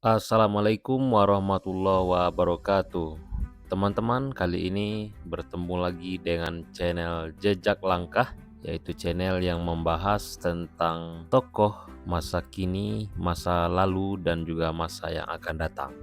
Assalamualaikum warahmatullahi wabarakatuh. Teman-teman, kali ini bertemu lagi dengan channel Jejak Langkah, yaitu channel yang membahas tentang tokoh masa kini, masa lalu, dan juga masa yang akan datang.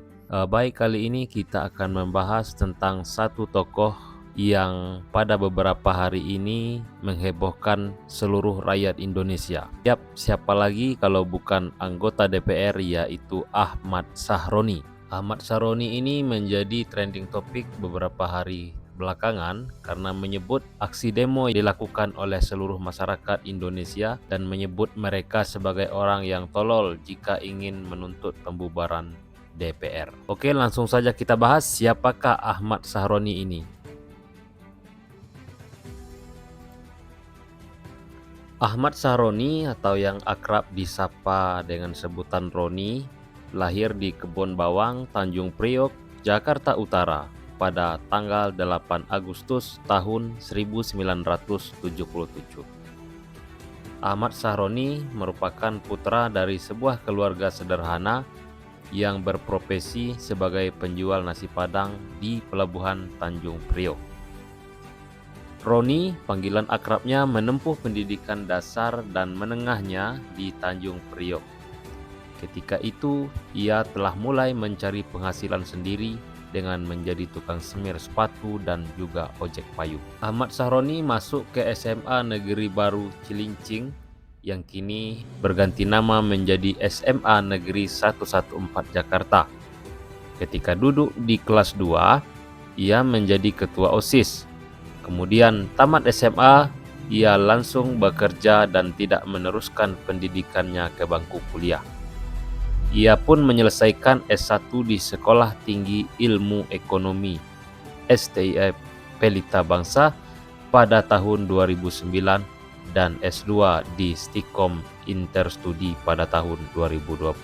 Baik, kali ini kita akan membahas tentang satu tokoh yang pada beberapa hari ini menghebohkan seluruh rakyat Indonesia. Siapa lagi kalau bukan anggota DPR, yaitu Ahmad Sahroni. Ahmad Sahroni ini menjadi trending topik beberapa hari belakangan karena menyebut aksi demo dilakukan oleh seluruh masyarakat Indonesia dan menyebut mereka sebagai orang yang tolol jika ingin menuntut pembubaran DPR. Oke, langsung saja kita bahas siapakah Ahmad Sahroni ini. Ahmad Sahroni atau yang akrab disapa dengan sebutan Roni lahir di Kebon Bawang, Tanjung Priok, Jakarta Utara pada tanggal 8 Agustus tahun 1977. Ahmad Sahroni merupakan putra dari sebuah keluarga sederhana yang berprofesi sebagai penjual nasi Padang di Pelabuhan Tanjung Priok. Roni, panggilan akrabnya, menempuh pendidikan dasar dan menengahnya di Tanjung Priok. Ketika itu, ia telah mulai mencari penghasilan sendiri dengan menjadi tukang semir sepatu dan juga ojek payung. Ahmad Sahroni masuk ke SMA Negeri Baru Cilincing yang kini berganti nama menjadi SMA Negeri 114 Jakarta. Ketika duduk di kelas 2, ia menjadi ketua OSIS. Kemudian tamat SMA, ia langsung bekerja dan tidak meneruskan pendidikannya ke bangku kuliah. Ia pun menyelesaikan S1 di Sekolah Tinggi Ilmu Ekonomi STIE Pelita Bangsa pada tahun 2009 dan S2 di Stikom Interstudi pada tahun 2020.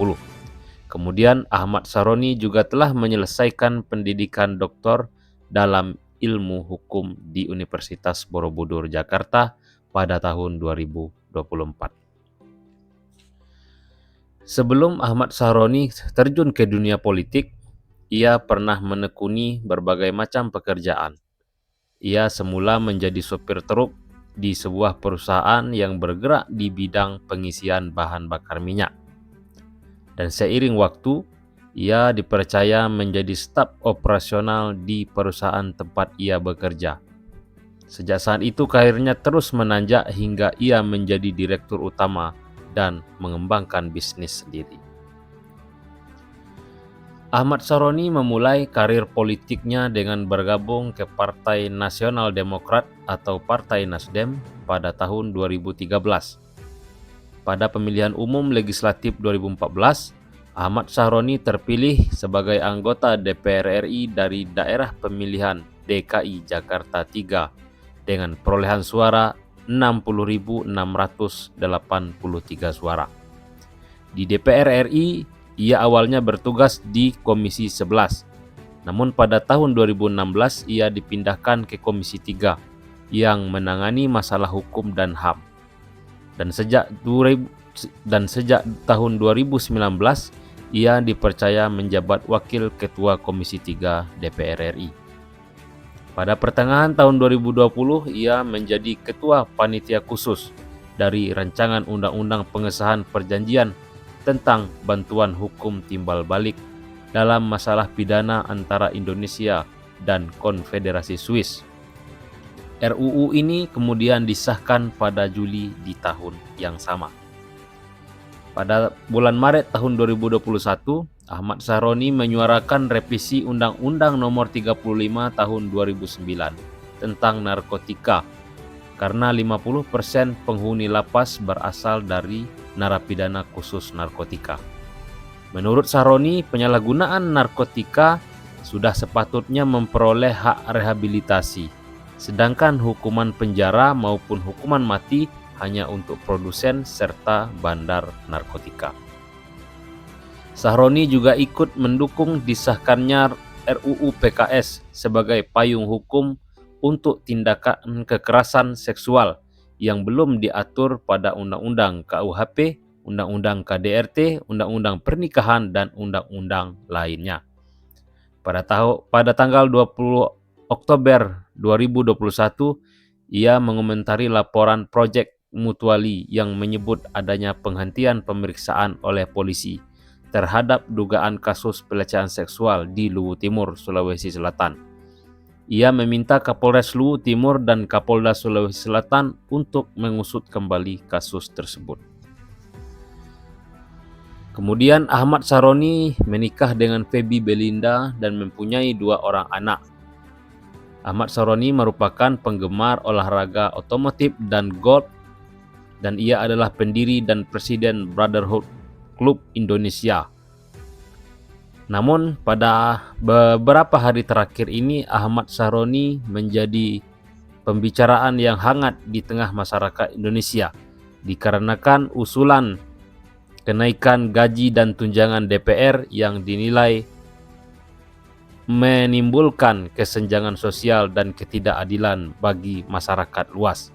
Kemudian Ahmad Sahroni juga telah menyelesaikan pendidikan doktor dalam ilmu hukum di Universitas Borobudur Jakarta pada tahun 2024. Sebelum Ahmad Sahroni terjun ke dunia politik, ia pernah menekuni berbagai macam pekerjaan. Ia semula menjadi sopir truk di sebuah perusahaan yang bergerak di bidang pengisian bahan bakar minyak. Dan seiring waktu, ia dipercaya menjadi staf operasional di perusahaan tempat ia bekerja. Sejak saat itu karirnya terus menanjak hingga ia menjadi direktur utama dan mengembangkan bisnis sendiri. Ahmad Sahroni memulai karir politiknya dengan bergabung ke Partai Nasional Demokrat atau Partai Nasdem pada tahun 2013. Pada pemilihan umum legislatif 2014, Ahmad Sahroni terpilih sebagai anggota DPR RI dari daerah pemilihan DKI Jakarta 3 dengan perolehan suara 60.683 suara. Di DPR RI, ia awalnya bertugas di Komisi 11. Namun pada tahun 2016 ia dipindahkan ke Komisi 3 yang menangani masalah hukum dan HAM. Dan sejak tahun 2019 ia dipercaya menjabat Wakil Ketua Komisi 3 DPR RI. Pada pertengahan tahun 2020, ia menjadi Ketua Panitia Khusus dari Rancangan Undang-Undang Pengesahan Perjanjian tentang Bantuan Hukum Timbal Balik dalam masalah pidana antara Indonesia dan Konfederasi Swiss. RUU ini kemudian disahkan pada Juli di tahun yang sama. Pada bulan Maret tahun 2021, Ahmad Sahroni menyuarakan revisi Undang-Undang Nomor 35 Tahun 2009 tentang narkotika karena 50% penghuni lapas berasal dari narapidana khusus narkotika. Menurut Sahroni, penyalahgunaan narkotika sudah sepatutnya memperoleh hak rehabilitasi, sedangkan hukuman penjara maupun hukuman mati hanya untuk produsen serta bandar narkotika. Sahroni juga ikut mendukung disahkannya RUU PKS sebagai payung hukum untuk tindakan kekerasan seksual yang belum diatur pada Undang-Undang KUHP Undang-Undang KDRT, Undang-Undang Pernikahan, dan undang-undang lainnya. Pada tanggal 20 Oktober 2021, ia mengomentari laporan Project Mutuali yang menyebut adanya penghentian pemeriksaan oleh polisi terhadap dugaan kasus pelecehan seksual di Luwu Timur, Sulawesi Selatan. Ia meminta Kapolres Luwu Timur dan Kapolda Sulawesi Selatan untuk mengusut kembali kasus tersebut. Kemudian Ahmad Saroni menikah dengan Feby Belinda dan mempunyai 2 orang anak. Ahmad Saroni merupakan penggemar olahraga otomotif dan golf, dan ia adalah pendiri dan presiden Brotherhood Club Indonesia. Namun pada beberapa hari terakhir ini Ahmad Saroni menjadi pembicaraan yang hangat di tengah masyarakat Indonesia dikarenakan usulan kenaikan gaji dan tunjangan DPR yang dinilai menimbulkan kesenjangan sosial dan ketidakadilan bagi masyarakat luas,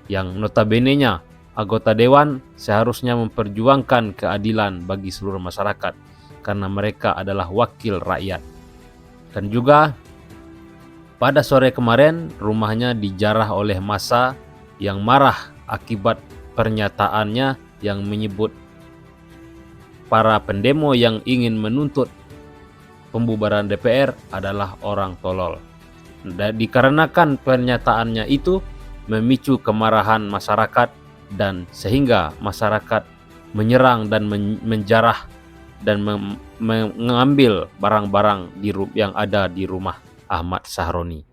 yang notabene-nya anggota dewan seharusnya memperjuangkan keadilan bagi seluruh masyarakat karena mereka adalah wakil rakyat. Dan juga pada sore kemarin rumahnya dijarah oleh massa yang marah akibat pernyataannya yang menyebut para pendemo yang ingin menuntut pembubaran DPR adalah orang tolol. Dikarenakan pernyataannya itu memicu kemarahan masyarakat dan sehingga masyarakat menyerang dan menjarah dan mengambil barang-barang yang ada di rumah Ahmad Saroni.